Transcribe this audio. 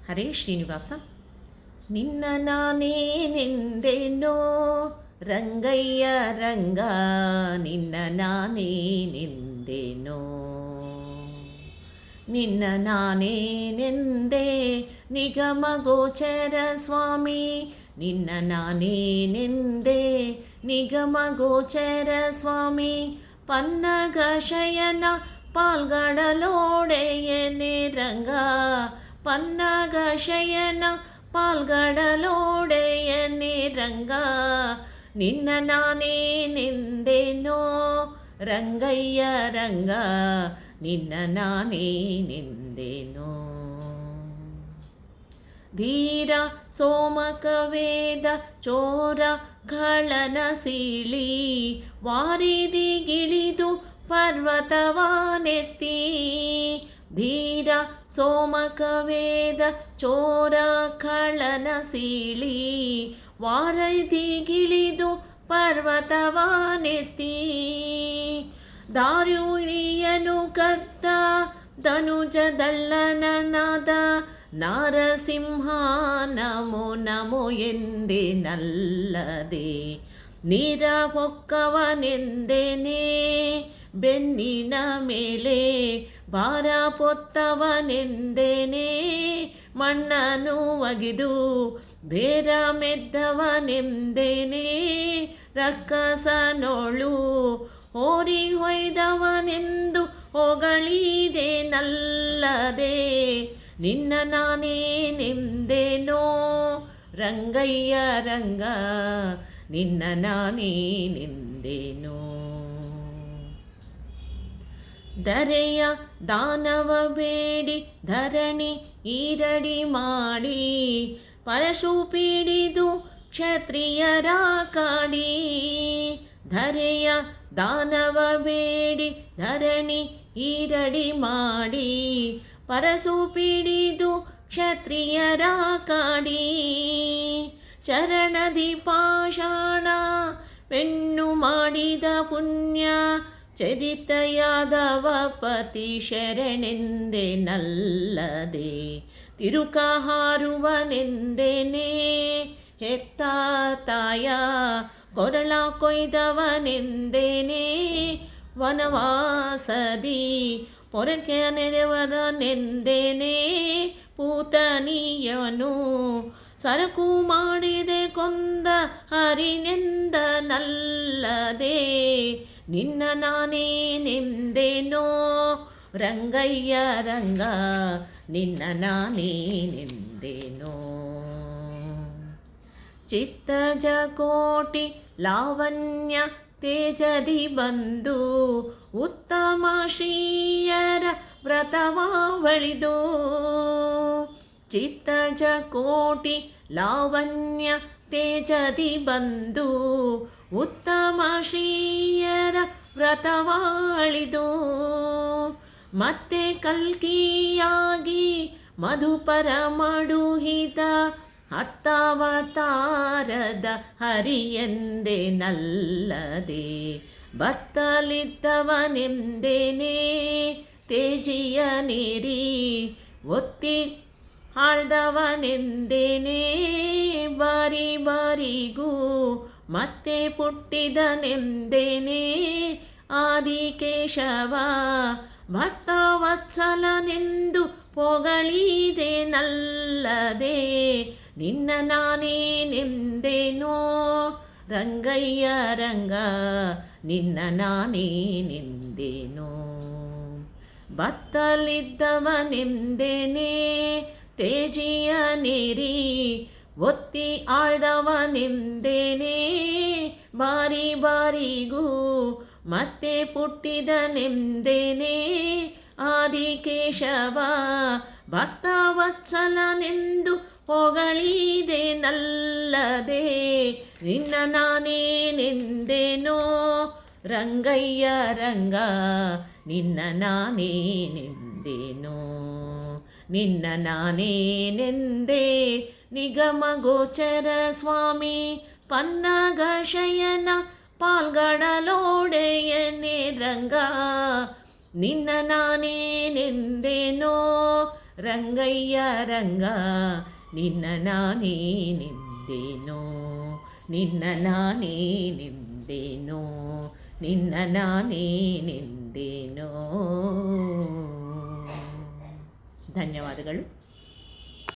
ಹರೇ ಶ್ರೀನಿವಾಸ. ನಿನ್ನ ನಾನೇನೆಂದೆನೋ ರಂಗಯ್ಯ ರಂಗ, ನಿನ್ನ ನಾನೇನೆಂದೆನೋ. ನಿನ್ನ ನಾನೇನೆಂದೆ ನಿಗಮ ಗೋಚರ ಸ್ವಾಮಿ, ನಿನ್ನ ನಾನೇನೆಂದೆ ನಿಗಮ ಗೋಚರ ಸ್ವಾಮಿ. ಪನ್ನಗ ಶಯನ ಪಾಲ್ಗಡಲೋಡೆಯನೆ ರಂಗ, ಪನ್ನಗ ಶಯನ ಪಾಲ್ಗಡಲೋಡೆಯನೆ ರಂಗ. ನಿನ್ನ ನಾನೇನೆಂದೆನೋ ರಂಗಯ್ಯ ರಂಗ, ನಿನ್ನ ನಾನೇನೆಂದೆನೋ. ಧೀರ ಸೋಮಕ ವೇದ ಚೋರ ಗಳನ ಸೀಳಿ, ವಾರಿದಿಗಿಳಿದು ಪರ್ವತವಾನೆತ್ತಿ. ಧೀರ ಸೋಮಕ ವೇದ ಚೋರ ಗಳನ ಸೀಳಿ, ವಾರಿದಿಗಿಳಿದು ಪರ್ವತವಾನೆತ್ತಿ. ದಾರುಣಿಯನು ಕದ್ದ ಧನುಜ ದಳ್ಳನನಾದ, ನಾರಸಿಂಹ ನಮೋ ನಮೋ ಎಂದೆನಲ್ಲದೆ. ನೀರ ಹೊಕ್ಕವನೆಂದೆನೇ ಬೆನ್ನಿನ ಮೇಲೆ, ಭಾರ ಪೊತ್ತವನೆಂದೆನೇ ಮಣ್ಣನು ಒಗೆದು. ಬೇರ ಮೆದ್ದವನೆಂದೆನೇ ರಕ್ಕಸನೊಳು, ಹೋರಿ ಹೊಯ್ದವನೆಂದು ಹೊಗಳಿದೆನಲ್ಲದೆ. ನಿನ್ನ ನಾನೇನೆಂದೆನೋ ರಂಗಯ್ಯ ರಂಗ, ನಿನ್ನ ನಾನೇನೆಂದೆನೋ. ಧರೆಯ ದಾನವ ಬೇಡಿ ಧರಣಿ ಈರಡಿ ಮಾಡಿ, ಪರಶು ಪೀಡಿದು ಕ್ಷತ್ರಿಯರ ಕಾಡಿ. ಧರೆಯ ದಾನವ ಬೇಡಿ ಧರಣಿ ಈರಡಿ ಮಾಡಿ, ಪರಶು ಪೀಡಿದು ಕ್ಷತ್ರಿಯರ ಕಾಡಿ. ಚರಣದಿ ಪಾಷಾಣ ಪೆನ್ನು ಮಾಡಿದ ಪುಣ್ಯ, ಚರಿತ ಯಾದವ ಪತಿ ಶರಣೆಂದೆನಲ್ಲದೆ. ತಿರುಕ ಹಾರುವನೆಂದೆನೇ ಹೆತ್ತ ತಾಯ, ಕೊರಳ ಕೊಯ್ದವನೆಂದೆನೇ ವನವಾಸದಿ. ಪೊರಕೆ ನೆರವದನೆಂದೆನೇ ಪೂತನಿಯನು, ಸರಕು ಮಾಡಿದೆ ಕೊಂದ ಹರಿನೆಂದನಲ್ಲದೆ. ನಿನ್ನ ನಾನೇನೆಂದೆನೋ ರಂಗಯ್ಯ ರಂಗ, ನಿನ್ನ ನಾನೇನೆಂದೆನೋ. ಚಿತ್ತಜ ಕೋಟಿ ಲಾವಣ್ಯ ತೇಜದಿ ಬಂದು, ಉತ್ತಮ ಶ್ರೀಯರ ವ್ರತವಾವಳಿದು. ಚಿತ್ತಜ ಕೋಟಿ ಲಾವಣ್ಯ ತೇಜದಿ ಬಂದು, ಉತ್ತಮ ಶ್ರೀಯರ ವ್ರತವಾಳಿದು. ಮತ್ತೆ ಕಲ್ಕಿಯಾಗಿ ಮಧುಪರ ಮಡುಹಿದ, ಹತ್ತಾವತಾರದ ಹರಿಯೆಂದೆನಲ್ಲದೆ. ಬತ್ತಲಿದ್ದವನೆಂದೆನೇ ತೇಜಿಯ ನೀರಿ, ಒತ್ತಿ ಆಳ್ದವನೆಂದೆನೇ ಬಾರಿ ಬಾರಿಗೂ. ಮತ್ತೆ ಪುಟ್ಟಿದನೆಂದೆನೇ ಆದಿಕೇಶವ, ಭಕ್ತವತ್ಸಲನೆಂದು ಹೊಗಳಿದೆನಲ್ಲದೆ. ನಿನ್ನ ನಾನೇನೆಂದೆನೋ ರಂಗಯ್ಯ ರಂಗ, ನಿನ್ನ ನಾನೇನೆಂದೆನೋ. ಬತ್ತಲಿದ್ದವನೆಂದೆನೇ ತೇಜಿಯ ನೀರಿ, ಒತ್ತಿ ಆಳ್ದವನೆಂದೆನೇ ಬಾರಿ ಬಾರಿಗೂ. ಮತ್ತೆ ಪುಟ್ಟಿದನೆಂದೆನೇ ಆದಿಕೇಶವ, ಭಕ್ತವತ್ಸಲನೆಂದು ಹೊಗಳಿದೆನಲ್ಲದೆ. ನಿನ್ನ ನಾನೇನೆಂದೆನೋ ರಂಗಯ್ಯ ರಂಗ, ನಿನ್ನ ನಾನೇನೆಂದೆನೋ. ನಿನ್ನ ನಾನೇನೆಂದೆ ನಿಗಮ ಗೋಚರ ಸ್ವಾಮಿ, ಪನ್ನಗ ಶಯನ ಪಾಲ್ಗಡಲೋಡೆಯನೆ ರಂಗ. ನಿನ್ನ ನಾನೇನೆಂದೆನೋ ರಂಗಯ್ಯ ರಂಗ ನಿನ್ನ ನಾನೇ ನಿಂದೇನೋ, ನಿನ್ನ ನಾನೇ ನಿಂದೇನೋ, ನಿನ್ನ ನಾನೇ ನಿಂದೇನೋ. ಧನ್ಯವಾದಗಳು.